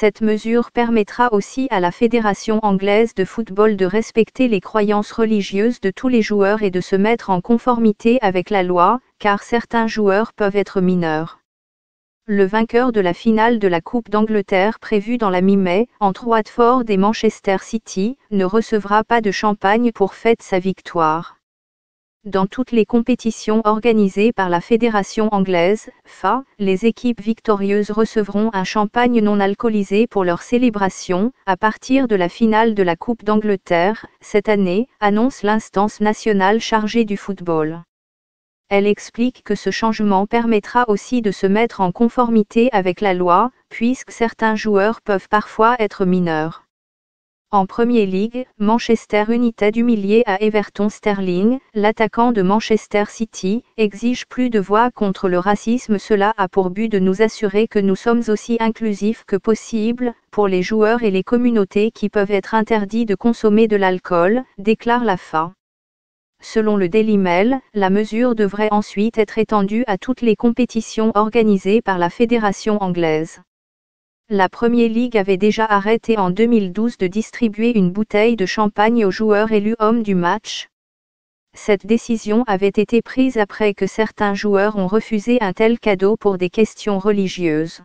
Cette mesure permettra aussi à la Fédération anglaise de football de respecter les croyances religieuses de tous les joueurs et de se mettre en conformité avec la loi, car certains joueurs peuvent être mineurs. Le vainqueur de la finale de la Coupe d'Angleterre prévue dans la mi-mai, entre Watford et Manchester City, ne recevra pas de champagne pour fêter sa victoire. Dans toutes les compétitions organisées par la Fédération anglaise, FA, les équipes victorieuses recevront un champagne non alcoolisé pour leur célébration, à partir de la finale de la Coupe d'Angleterre, cette année, annonce l'instance nationale chargée du football. Elle explique que ce changement permettra aussi de se mettre en conformité avec la loi, puisque certains joueurs peuvent parfois être mineurs. En Premier League, Manchester United humilié à Everton. Sterling, l'attaquant de Manchester City, exige plus de voix contre le racisme. Cela a pour but de nous assurer que nous sommes aussi inclusifs que possible, pour les joueurs et les communautés qui peuvent être interdits de consommer de l'alcool, déclare la FA. Selon le Daily Mail, la mesure devrait ensuite être étendue à toutes les compétitions organisées par la fédération anglaise. La Premier League avait déjà arrêté en 2012 de distribuer une bouteille de champagne aux joueurs élus hommes du match. Cette décision avait été prise après que certains joueurs ont refusé un tel cadeau pour des questions religieuses.